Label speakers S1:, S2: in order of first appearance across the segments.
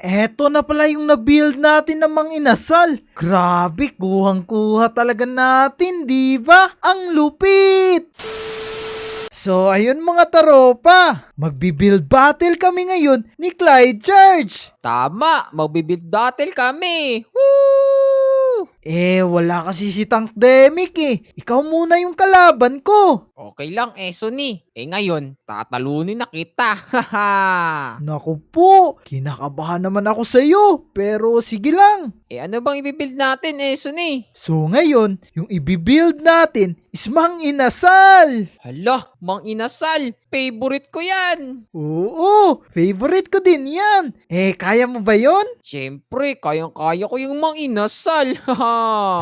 S1: Eto na pala yung na-build natin ng mga inasal. Grabe, kuhang-kuha talaga natin, di ba? Ang lupit! So, ayun mga taropa, magbi-build battle kami ngayon ni Clyde Charge.
S2: Tama, magbi-build battle kami. Woo!
S1: Wala kasi si Tank Demic eh. Ikaw muna yung kalaban ko.
S2: Okay lang, Sony. Ngayon, tatalunin na kita. Haha!
S1: Naku po, kinakabahan naman ako sa'yo. Pero sige lang.
S2: Ano bang ibibuild natin, Sony?
S1: So ngayon, yung ibibuild natin is Mang Inasal.
S2: Hala, Mang Inasal. Favorite ko yan.
S1: Oo, favorite ko din yan. Kaya mo ba yon?
S2: Siyempre, kayang-kaya ko yung Mang Inasal. Haha!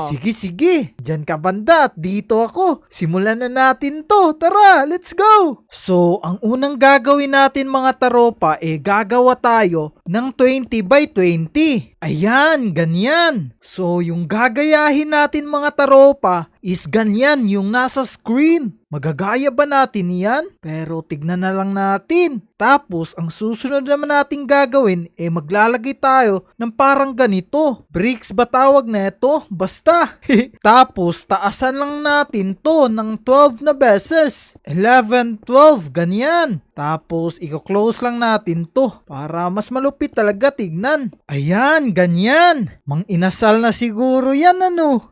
S1: Sige, sige. Diyan ka banda at dito ako. Simulan na natin to. Tara, let's go! So, ang unang gagawin natin mga taropa, gagawa tayo ng 20 by 20. Ayan, ganyan. So, yung gagayahin natin mga taropa is ganyan yung nasa screen. Magagaya ba natin yan? Pero tignan na lang natin. Tapos, ang susunod naman nating gagawin, maglalagay tayo ng parang ganito. Bricks ba tawag na ito? Basta. Tapos, taasan lang natin to ng 12 na beses. 11, 12, ganyan. Tapos, i-close lang natin to para mas malupit talaga tignan. Ayan, ganyan. Mang Inasal na siguro yan ano.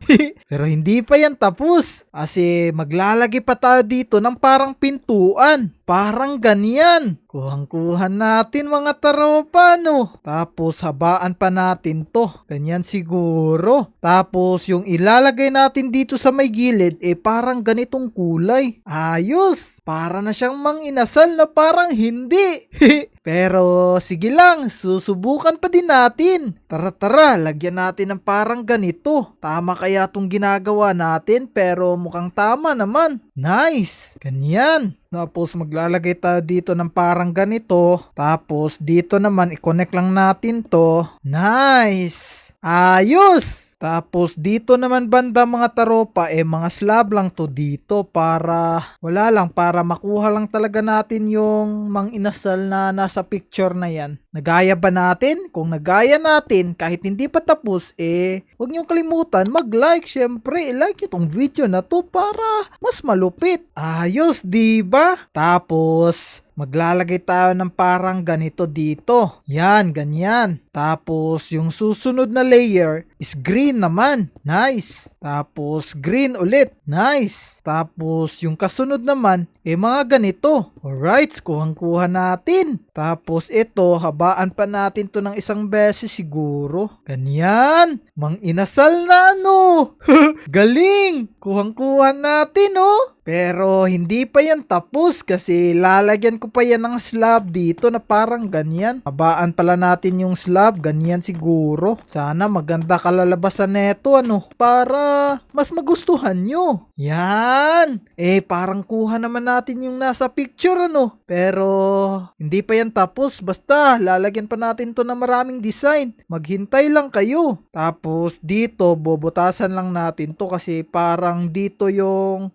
S1: Pero hindi pa yan tapos. Kasi maglalagay pa tayo dito ng parang pintuan. Parang ganyan. Kuhang-kuhan natin mga taropa no. Tapos habaan pa natin to. Ganyan siguro. Tapos yung ilalagay natin dito sa may gilid parang ganitong kulay. Ayos. Para na siyang Mang Inasal na parang hindi. Pero sige lang, susubukan pa din natin. Tara, lagyan natin ng parang ganito. Tama kaya itong ginagawa natin pero mukhang tama naman. Nice. Ganyan. Tapos maglalagay tayo dito ng parang ganito. Tapos dito naman i-connect lang natin to. Nice! Ayos! Tapos dito naman banda mga taropa mga slab lang to dito para wala lang, para makuha lang talaga natin yung Mang Inasal na nasa picture na yan. Nagaya ba natin? Kung nagaya natin kahit hindi pa tapos huwag niyong kalimutan mag-like. Syempre i-like nyo tong video na to para mas malupit. Ayos, diba? Tapos maglalagay tayo ng parang ganito dito. Yan, ganyan. Tapos yung susunod na layer is green naman. Nice. Tapos green ulit. Nice. Tapos yung kasunod naman mga ganito. Alright, kuhang-kuha natin. Tapos ito, habaan pa natin to ng isang beses siguro. Ganyan. Mang Inasal na ano. Galing. Kuhang-kuha natin Pero hindi pa yan tapos kasi lalagyan ko pa yan ng slab dito na parang ganyan. Habaan pala natin yung slab, ganyan siguro. Sana maganda kalalabasan neto para mas magustuhan nyo. Yan. Parang kuha naman natin yung nasa picture Pero hindi pa yan tapos, basta lalagyan pa natin to na maraming design. Maghintay lang kayo. Tapos dito bobutasan lang natin to kasi parang dito yung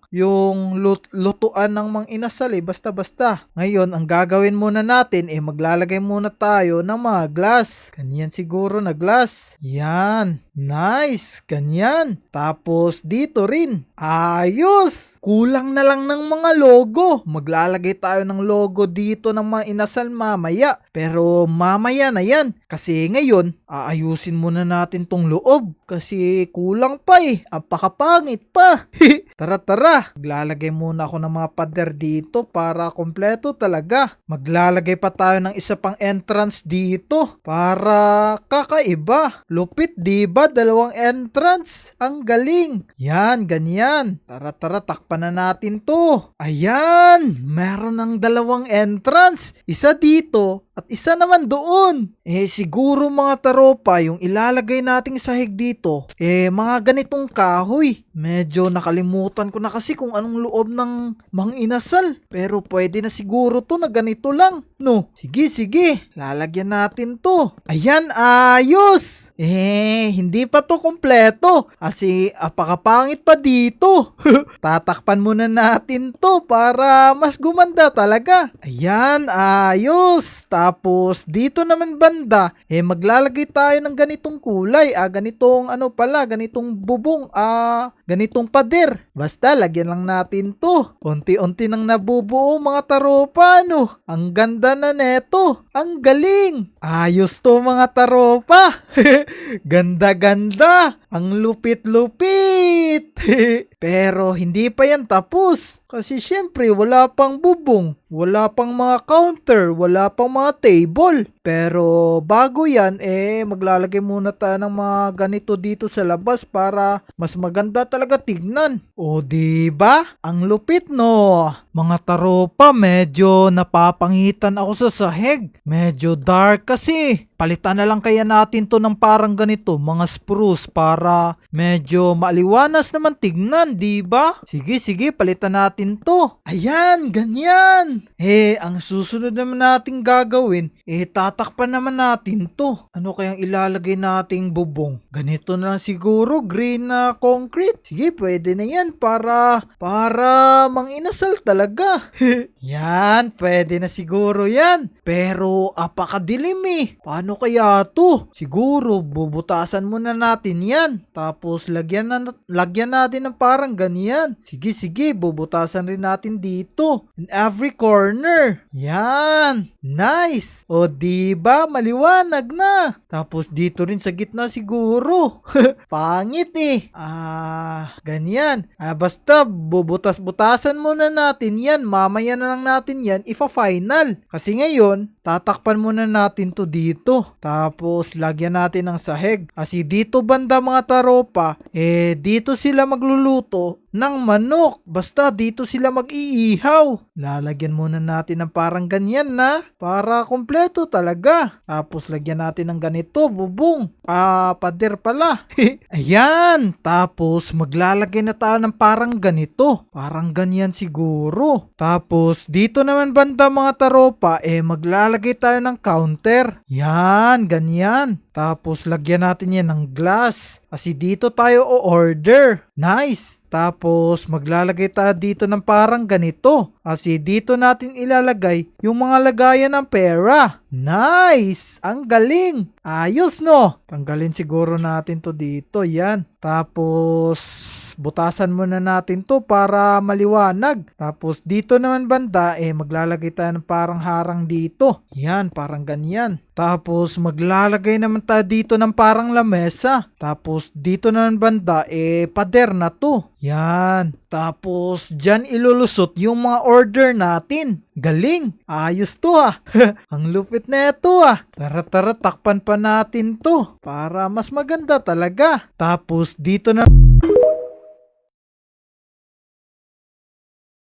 S1: lutuan ng Mang Inasal basta-basta. Ngayon, ang gagawin muna natin maglalagay muna tayo ng mga glass. Ganyan siguro na glass. Yan. Nice. Ganyan. Tapos dito rin. Ayos. Kulang na lang ng mga logo. Maglalagay tayo ng logo dito ng Mang Inasal mamaya. Pero mamaya na yan. Kasi ngayon, aayusin muna natin tong loob. Kasi kulang pa apakapangit pa. Tara. Maglalagay muna ako ng mga pader dito para kompleto talaga. Maglalagay pa tayo ng isa pang entrance dito para kakaiba. Lupit diba? Dalawang entrance. Ang galing. Yan, ganyan. Tara, takpan na natin to. Ayan, meron ng dalawang entrance. Isa dito at isa naman doon. Siguro mga taropa, yung ilalagay nating sahig dito, mga ganitong kahoy. Medyo nakalimutan ko na kasi kung anong loob ng Mang Inasal. Pero pwede na siguro to na ganito lang. No? Sige. Lalagyan natin to. Ayan, ayos. Hindi pa to kompleto. Kasi apakapangit pa dito. Tatakpan muna natin to para mas gumanda talaga. Ayan, ayos. Tapos dito naman banda, maglalagay tayo ng ganitong kulay. Ganitong ganitong bubong, ganitong pader. Basta lagyan lang natin to. Unti-unti nang nabubuo mga taropa, no? Ang ganda na neto. Ang galing. Ayos to mga taropa. Ganda-ganda. Ang lupit-lupit. Pero hindi pa yan tapos. Kasi syempre wala pang bubong. Wala pang mga counter, wala pang mga table. Pero bago yan, maglalagay muna tayo ng mga ganito dito sa labas para mas maganda talaga tignan. O diba? Ang lupit no. Mga taropa, medyo napapangitan ako sa sahig. Medyo dark kasi. Palitan na lang kaya natin to ng parang ganito, mga spruce para medyo maliwanas naman tignan, diba? Sige, palitan natin to. Ayan, ganyan. Ang susunod naman nating gagawin, tatakpan naman natin to. Ano kayang ilalagay nating bubong? Ganito na lang siguro, green na concrete. Sige, pwede na yan para manginasal talaga. Yan, pwede na siguro yan. Pero apakadilim Paano kaya to? Siguro bubutasan muna natin yan. Tapos lagyan natin ng parang ganyan. Sige, bubutasan rin natin dito. In every corner. Yan. Nice. O diba? Maliwanag na. Tapos dito rin sa gitna siguro. Pangit ganyan. Basta bubutas-butasan muna natin yan. Mamaya na lang natin yan ifa-final. Kasi ngayon, tatakpan muna natin to dito. Tapos lagyan natin ng sahig. Kasi dito banda mga taropa, dito sila magluluto ng manok. Basta dito sila mag-iihaw. Lalagyan muna natin ng parang ganyan na para kompleto talaga. Tapos lagyan natin ng ganito, bubong. Pader pala. Ayan. Tapos maglalagay na tayo ng parang ganito. Parang ganyan siguro. Tapos dito naman banda mga taropa, maglalagay tayo ng counter. Yan, ganyan. Tapos lagyan natin yan ng glass. Kasi dito tayo o-order. Nice. Tapos maglalagay tayo dito ng parang ganito. Kasi dito natin ilalagay yung mga lagayan ng pera. Nice. Ang galing. Ayos no. Tanggalin siguro natin to dito. Yan. Tapos butasan muna natin to para maliwanag. Tapos dito naman banda, maglalagay tayo ng parang harang dito. Yan, parang ganyan. Tapos maglalagay naman tayo dito ng parang lamesa. Tapos dito naman banda, pader na to. Yan. Tapos dyan ilulusot yung mga order natin. Galing. Ayos to Ang lupit na ito Tara, takpan pa natin to para mas maganda talaga. Tapos dito na